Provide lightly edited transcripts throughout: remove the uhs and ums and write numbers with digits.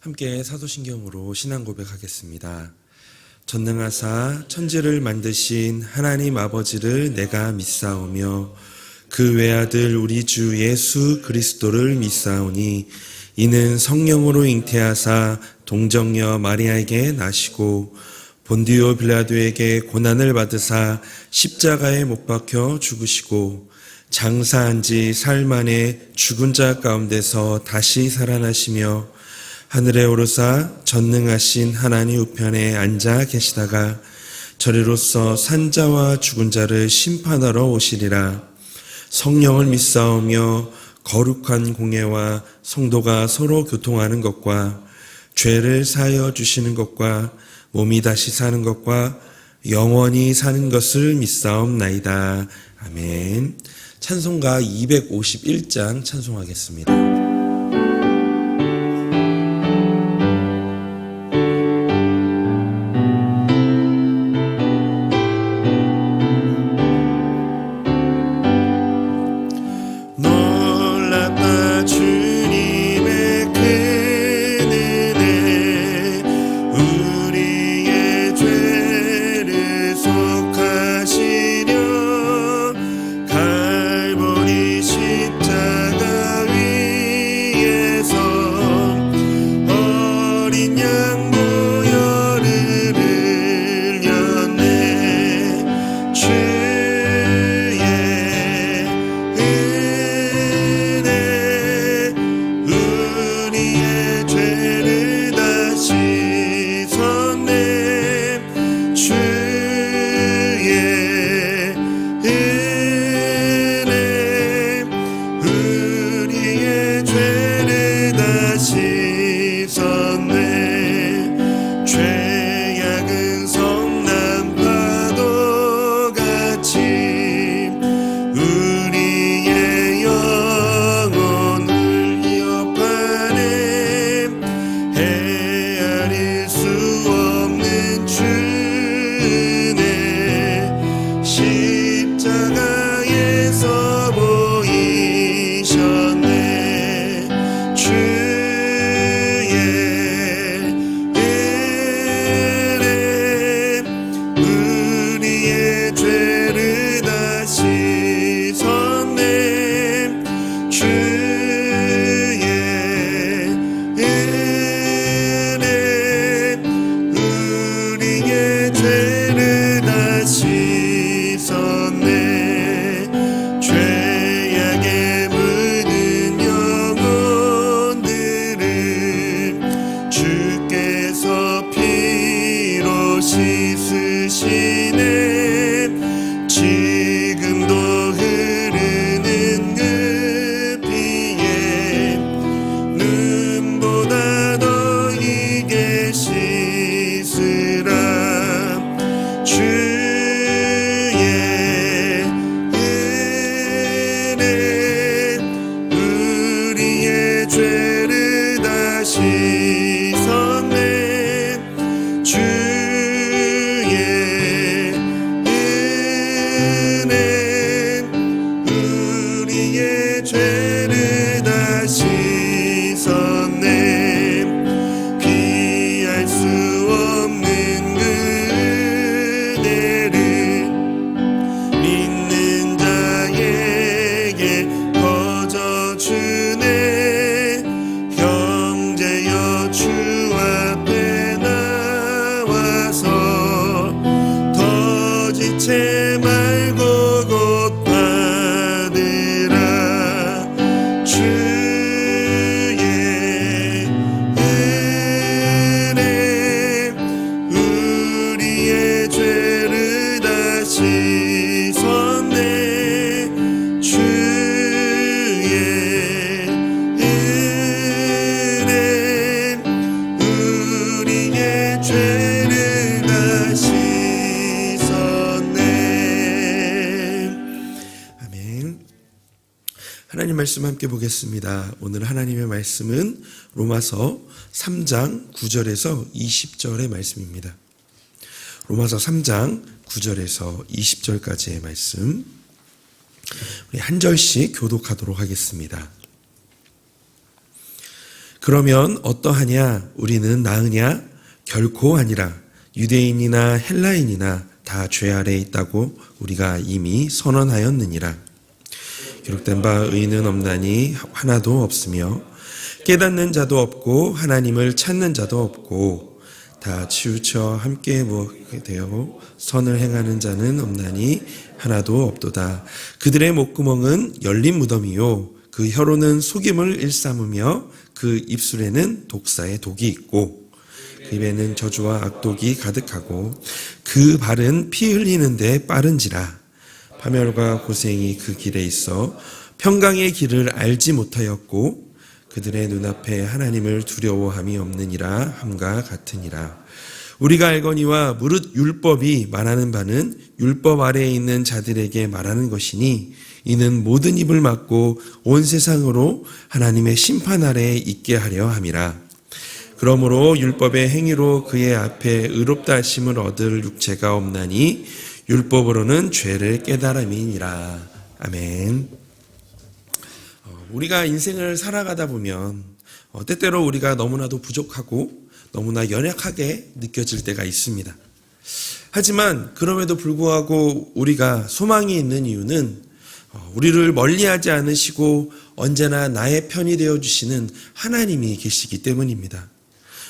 함께 사도신경으로 신앙 고백하겠습니다. 전능하사 천지를 만드신 하나님 아버지를 내가 믿사오며 그 외아들 우리 주 예수 그리스도를 믿사오니 이는 성령으로 잉태하사 동정녀 마리아에게 나시고 본디오 빌라도에게 고난을 받으사 십자가에 못 박혀 죽으시고 장사한 지 사흘 만에 죽은 자 가운데서 다시 살아나시며 하늘에 오르사 전능하신 하나님 우편에 앉아 계시다가 저리로서 산자와 죽은 자를 심판하러 오시리라. 성령을 믿사오며 거룩한 공예와 성도가 서로 교통하는 것과 죄를 사하여 주시는 것과 몸이 다시 사는 것과 영원히 사는 것을 믿사옵나이다. 아멘. 찬송가 251장 찬송하겠습니다. 하나님 말씀 함께 보겠습니다. 오늘 하나님의 말씀은 로마서 3장 9절에서 20절의 말씀입니다. 로마서 3장 9절에서 20절까지의 말씀, 우리 한 절씩 교독하도록 하겠습니다. 그러면 어떠하냐? 우리는 나으냐? 결코 아니라. 유대인이나 헬라인이나 다 죄 아래에 있다고 우리가 이미 선언하였느니라. 기록된 바 의인은 없나니 하나도 없으며 깨닫는 자도 없고 하나님을 찾는 자도 없고 다 치우쳐 함께 모게 되어 선을 행하는 자는 없나니 하나도 없도다. 그들의 목구멍은 열린 무덤이요 그 혀로는 속임을 일삼으며 그 입술에는 독사의 독이 있고 그 입에는 저주와 악독이 가득하고 그 발은 피 흘리는데 빠른지라. 파멸과 고생이 그 길에 있어 평강의 길을 알지 못하였고 그들의 눈앞에 하나님을 두려워함이 없느니라 함과 같으니라. 우리가 알거니와 무릇 율법이 말하는 바는 율법 아래에 있는 자들에게 말하는 것이니 이는 모든 입을 막고 온 세상으로 하나님의 심판 아래에 있게 하려 함이라. 그러므로 율법의 행위로 그의 앞에 의롭다 하심을 얻을 육체가 없나니 율법으로는 죄를 깨달음이니라. 아멘. 우리가 인생을 살아가다 보면 때때로 우리가 너무나도 부족하고 너무나 연약하게 느껴질 때가 있습니다. 하지만 그럼에도 불구하고 우리가 소망이 있는 이유는 우리를 멀리하지 않으시고 언제나 나의 편이 되어주시는 하나님이 계시기 때문입니다.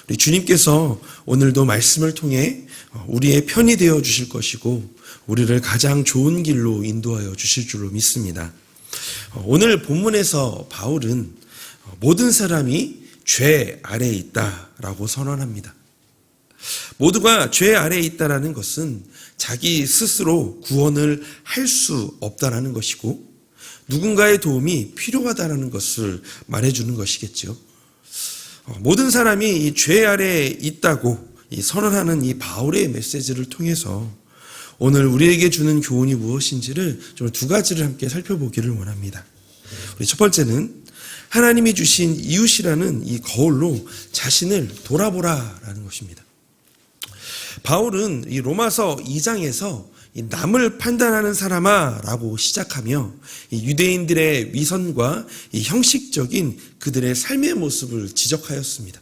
우리 주님께서 오늘도 말씀을 통해 우리의 편이 되어주실 것이고 우리를 가장 좋은 길로 인도하여 주실 줄로 믿습니다. 오늘 본문에서 바울은 모든 사람이 죄 아래에 있다라고 선언합니다. 모두가 죄 아래에 있다라는 것은 자기 스스로 구원을 할 수 없다라는 것이고 누군가의 도움이 필요하다라는 것을 말해주는 것이겠죠. 모든 사람이 이 죄 아래에 있다고 선언하는 이 바울의 메시지를 통해서 오늘 우리에게 주는 교훈이 무엇인지를 좀 두 가지를 함께 살펴보기를 원합니다. 우리 첫 번째는 하나님이 주신 이웃이라는 이 거울로 자신을 돌아보라라는 것입니다. 바울은 이 로마서 2장에서 남을 판단하는 사람아 라고 시작하며 유대인들의 위선과 형식적인 그들의 삶의 모습을 지적하였습니다.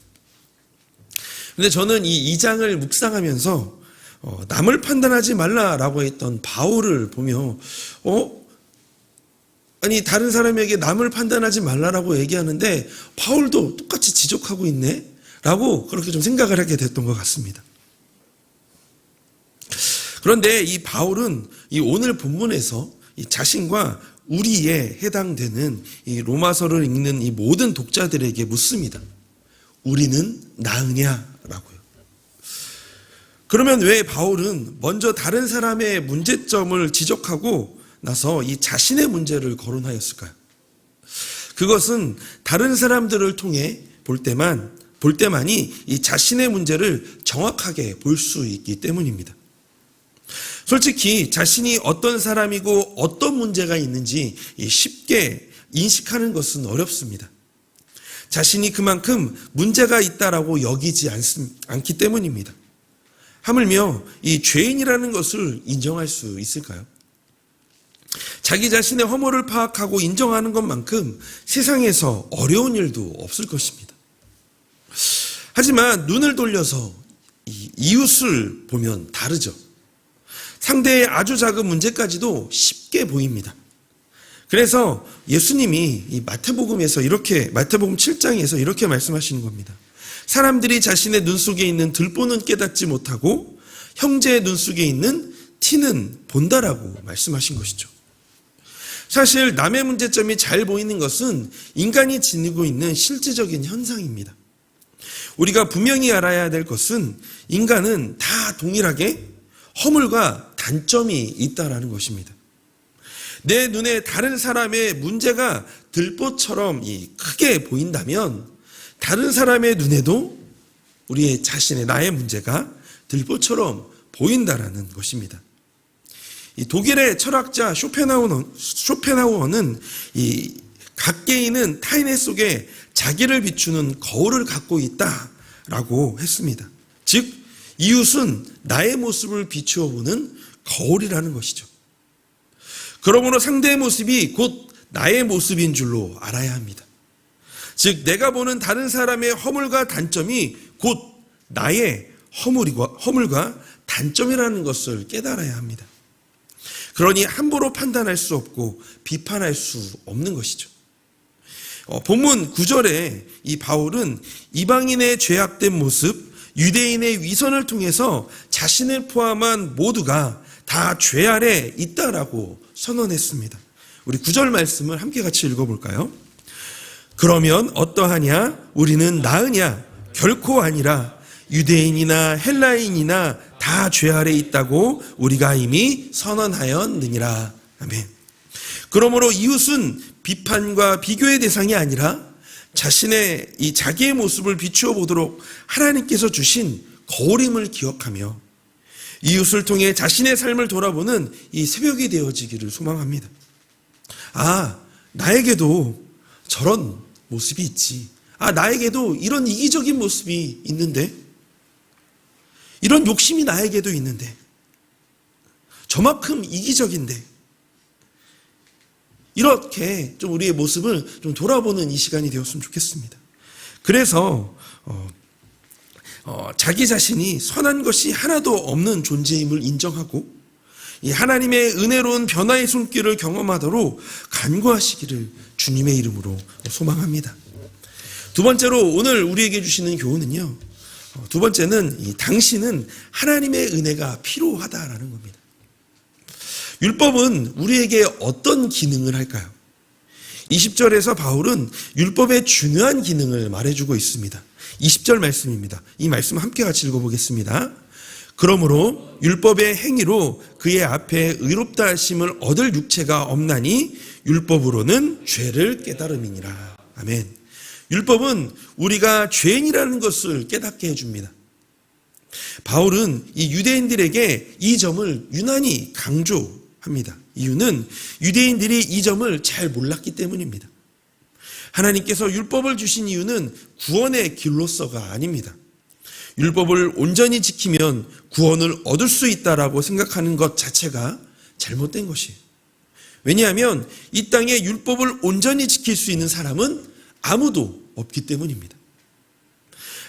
그런데 저는 이 2장을 묵상하면서 남을 판단하지 말라라고 했던 바울을 보며 아니 다른 사람에게 남을 판단하지 말라라고 얘기하는데 바울도 똑같이 지적하고 있네 라고 그렇게 좀 생각을 하게 됐던 것 같습니다. 그런데 이 바울은 이 오늘 본문에서 이 자신과 우리에 해당되는 이 로마서를 읽는 이 모든 독자들에게 묻습니다. 우리는 나으냐라고요. 그러면 왜 바울은 먼저 다른 사람의 문제점을 지적하고 나서 이 자신의 문제를 거론하였을까요? 그것은 다른 사람들을 통해 볼 때만이 이 자신의 문제를 정확하게 볼 수 있기 때문입니다. 솔직히 자신이 어떤 사람이고 어떤 문제가 있는지 쉽게 인식하는 것은 어렵습니다. 자신이 그만큼 문제가 있다라고 여기지 않기 때문입니다. 하물며 이 죄인이라는 것을 인정할 수 있을까요? 자기 자신의 허물을 파악하고 인정하는 것만큼 세상에서 어려운 일도 없을 것입니다. 하지만 눈을 돌려서 이웃을 보면 다르죠. 상대의 아주 작은 문제까지도 쉽게 보입니다. 그래서 예수님이 이 마태복음 7장에서 이렇게 말씀하시는 겁니다. 사람들이 자신의 눈 속에 있는 들보는 깨닫지 못하고 형제의 눈 속에 있는 티는 본다라고 말씀하신 것이죠. 사실 남의 문제점이 잘 보이는 것은 인간이 지니고 있는 실질적인 현상입니다. 우리가 분명히 알아야 될 것은 인간은 다 동일하게 허물과 단점이 있다라는 것입니다. 내 눈에 다른 사람의 문제가 들보처럼 크게 보인다면 다른 사람의 눈에도 우리의 자신의 나의 문제가 들보처럼 보인다라는 것입니다. 이 독일의 철학자 쇼펜하우어는 이 각 개인은 타인의 속에 자기를 비추는 거울을 갖고 있다라고 했습니다. 즉 이웃은 나의 모습을 비추어 보는 거울이라는 것이죠. 그러므로 상대의 모습이 곧 나의 모습인 줄로 알아야 합니다. 즉 내가 보는 다른 사람의 허물과 단점이 곧 나의 허물과 단점이라는 것을 깨달아야 합니다. 그러니 함부로 판단할 수 없고 비판할 수 없는 것이죠. 본문 9절에 이 바울은 이방인의 죄악된 모습, 유대인의 위선을 통해서 자신을 포함한 모두가 다 죄 아래 있다라고 선언했습니다. 우리 9절 말씀을 함께 같이 읽어볼까요? 그러면 어떠하냐? 우리는 나으냐? 결코 아니라 유대인이나 헬라인이나 다 죄 아래 있다고 우리가 이미 선언하였느니라. 아멘. 그러므로 이웃은 비판과 비교의 대상이 아니라 자기의 모습을 비추어 보도록 하나님께서 주신 거울임을 기억하며 이웃을 통해 자신의 삶을 돌아보는 이 새벽이 되어지기를 소망합니다. 아, 나에게도 저런 모습이 있지. 아, 나에게도 이런 이기적인 모습이 있는데, 이런 욕심이 나에게도 있는데, 저만큼 이기적인데, 이렇게 좀 우리의 모습을 좀 돌아보는 이 시간이 되었으면 좋겠습니다. 그래서 자기 자신이 선한 것이 하나도 없는 존재임을 인정하고 이 하나님의 은혜로운 변화의 손길을 경험하도록 간구하시기를 주님의 이름으로 소망합니다. 두 번째로 오늘 우리에게 주시는 교훈은요. 두 번째는 당신은 하나님의 은혜가 필요하다라는 겁니다. 율법은 우리에게 어떤 기능을 할까요? 20절에서 바울은 율법의 중요한 기능을 말해주고 있습니다. 20절 말씀입니다. 이 말씀 함께 같이 읽어보겠습니다. 그러므로 율법의 행위로 그의 앞에 의롭다 하심을 얻을 육체가 없나니 율법으로는 죄를 깨달음이니라. 아멘. 율법은 우리가 죄인이라는 것을 깨닫게 해줍니다. 바울은 이 유대인들에게 이 점을 유난히 강조합니다. 이유는 유대인들이 이 점을 잘 몰랐기 때문입니다. 하나님께서 율법을 주신 이유는 구원의 길로서가 아닙니다. 율법을 온전히 지키면 구원을 얻을 수 있다라고 생각하는 것 자체가 잘못된 것이에요. 왜냐하면 이 땅에 율법을 온전히 지킬 수 있는 사람은 아무도 없기 때문입니다.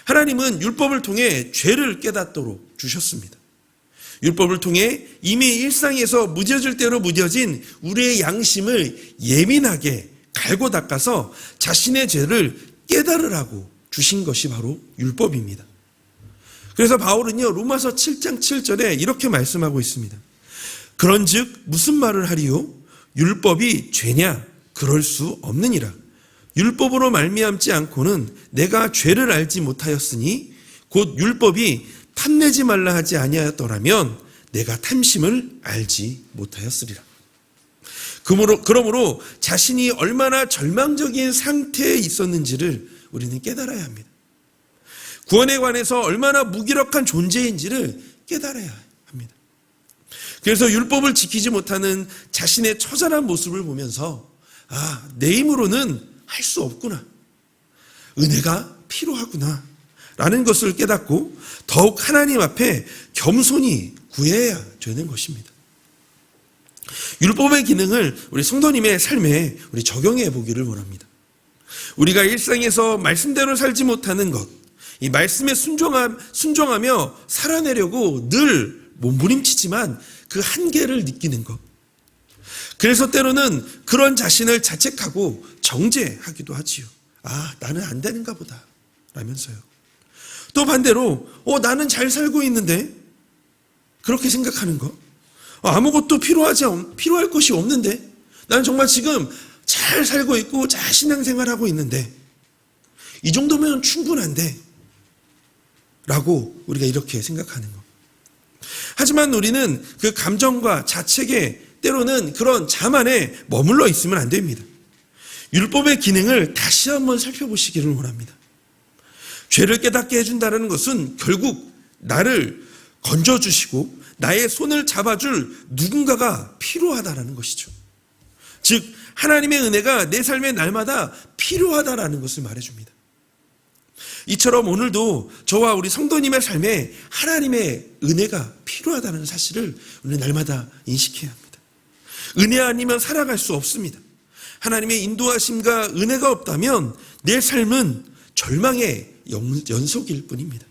하나님은 율법을 통해 죄를 깨닫도록 주셨습니다. 율법을 통해 이미 일상에서 무뎌질 대로 무뎌진 우리의 양심을 예민하게 갈고 닦아서 자신의 죄를 깨달으라고 주신 것이 바로 율법입니다. 그래서 바울은요, 로마서 7장 7절에 이렇게 말씀하고 있습니다. 그런즉 무슨 말을 하리요? 율법이 죄냐? 그럴 수 없느니라. 율법으로 말미암지 않고는 내가 죄를 알지 못하였으니 곧 율법이 탐내지 말라 하지 아니하였더라면 내가 탐심을 알지 못하였으리라. 그러므로 자신이 얼마나 절망적인 상태에 있었는지를 우리는 깨달아야 합니다. 구원에 관해서 얼마나 무기력한 존재인지를 깨달아야 합니다. 그래서 율법을 지키지 못하는 자신의 처절한 모습을 보면서 내 힘으로는 할 수 없구나. 은혜가 필요하구나. 라는 것을 깨닫고 더욱 하나님 앞에 겸손히 구해야 되는 것입니다. 율법의 기능을 우리 성도님의 삶에 우리 적용해 보기를 원합니다. 우리가 일상에서 말씀대로 살지 못하는 것, 이 말씀에 순종하며 살아내려고 늘 몸부림치지만 그 한계를 느끼는 것. 그래서 때로는 그런 자신을 자책하고 정죄하기도 하지요. 나는 안 되는가 보다 라면서요. 또 반대로 나는 잘 살고 있는데 그렇게 생각하는 것. 아무것도 필요할 것이 없는데 나는 정말 지금 잘 살고 있고 잘 신앙생활하고 있는데 이 정도면 충분한데 라고 우리가 이렇게 생각하는 것. 하지만 우리는 그 감정과 자책에 때로는 그런 자만에 머물러 있으면 안 됩니다. 율법의 기능을 다시 한번 살펴보시기를 원합니다. 죄를 깨닫게 해준다는 것은 결국 나를 건져주시고 나의 손을 잡아줄 누군가가 필요하다는 것이죠. 즉 하나님의 은혜가 내 삶에 날마다 필요하다는 것을 말해줍니다. 이처럼 오늘도 저와 우리 성도님의 삶에 하나님의 은혜가 필요하다는 사실을 우리 날마다 인식해야 합니다. 은혜 아니면 살아갈 수 없습니다. 하나님의 인도하심과 은혜가 없다면 내 삶은 절망의 연속일 뿐입니다.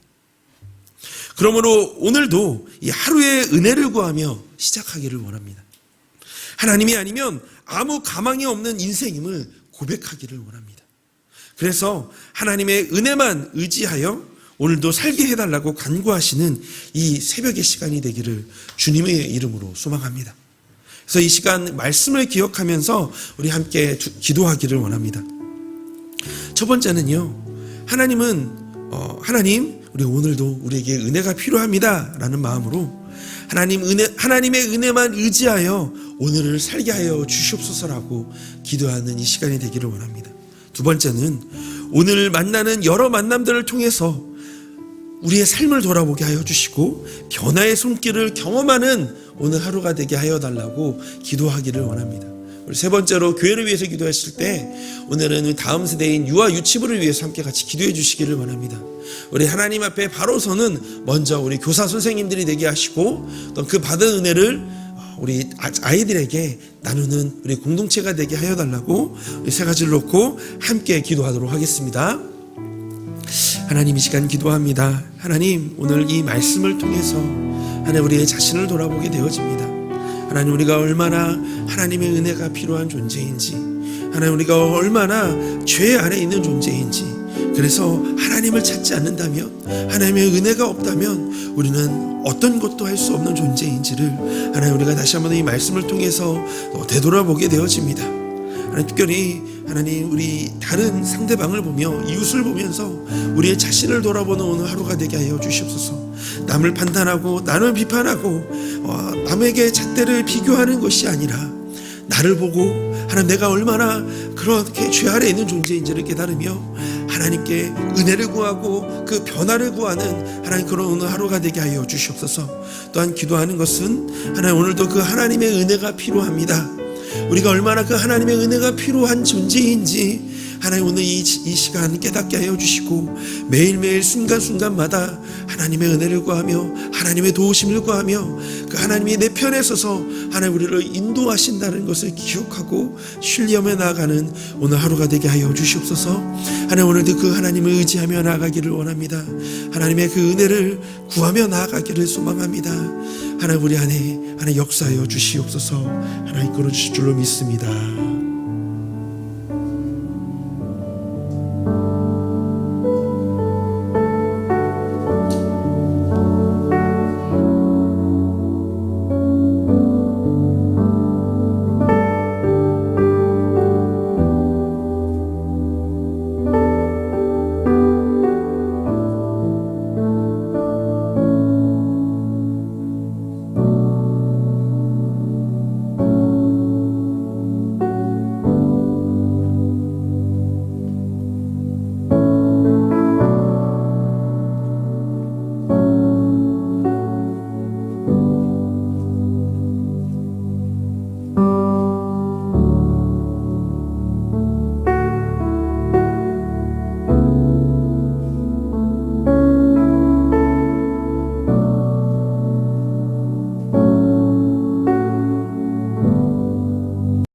그러므로 오늘도 이 하루의 은혜를 구하며 시작하기를 원합니다. 하나님이 아니면 아무 가망이 없는 인생임을 고백하기를 원합니다. 그래서 하나님의 은혜만 의지하여 오늘도 살게 해달라고 간구하시는 이 새벽의 시간이 되기를 주님의 이름으로 소망합니다. 그래서 이 시간 말씀을 기억하면서 우리 함께 기도하기를 원합니다. 첫 번째는요, 하나님 우리 오늘도 우리에게 은혜가 필요합니다 라는 마음으로 하나님의 은혜만 의지하여 오늘을 살게 하여 주시옵소서라고 기도하는 이 시간이 되기를 원합니다. 두 번째는 오늘 만나는 여러 만남들을 통해서 우리의 삶을 돌아보게 하여 주시고 변화의 손길을 경험하는 오늘 하루가 되게 하여 달라고 기도하기를 원합니다. 우리 세 번째로 교회를 위해서 기도했을 때 오늘은 다음 세대인 유아 유치부를 위해서 함께 같이 기도해 주시기를 원합니다. 우리 하나님 앞에 바로 서는 먼저 우리 교사 선생님들이 되게 하시고 또 그 받은 은혜를 우리 아이들에게 나누는 우리 공동체가 되게 하여 달라고 우리 세 가지를 놓고 함께 기도하도록 하겠습니다. 하나님, 이 시간 기도합니다. 하나님, 오늘 이 말씀을 통해서 하나님 우리의 자신을 돌아보게 되어집니다. 하나님, 우리가 얼마나 하나님의 은혜가 필요한 존재인지, 하나님 우리가 얼마나 죄 안에 있는 존재인지, 그래서 하나님을 찾지 않는다면, 하나님의 은혜가 없다면 우리는 어떤 것도 할 수 없는 존재인지를 하나님 우리가 다시 한번 이 말씀을 통해서 되돌아보게 되어집니다. 하나님, 특별히 하나님 우리 다른 상대방을 보며 이웃을 보면서 우리의 자신을 돌아보는 오늘 하루가 되게 하여 주시옵소서. 남을 판단하고 남을 비판하고 남에게 잣대를 비교하는 것이 아니라 나를 보고 하나님 내가 얼마나 그렇게 죄 아래 있는 존재인지를 깨달으며 하나님께 은혜를 구하고 그 변화를 구하는 하나님 그런 오늘 하루가 되게 하여 주시옵소서. 또한 기도하는 것은 하나님 오늘도 그 하나님의 은혜가 필요합니다. 우리가 얼마나 그 하나님의 은혜가 필요한 존재인지 하나님 오늘 이 시간 깨닫게 하여 주시고 매일매일 순간순간마다 하나님의 은혜를 구하며 하나님의 도우심을 구하며 그 하나님이 내 편에 서서 하나님 우리를 인도하신다는 것을 기억하고 신뢰하며 나아가는 오늘 하루가 되게 하여 주시옵소서. 하나님 오늘도 그 하나님을 의지하며 나아가기를 원합니다. 하나님의 그 은혜를 구하며 나아가기를 소망합니다. 하나님 우리 안에 하나님 역사하여 주시옵소서. 하나님 이끌어 주실 줄로 믿습니다.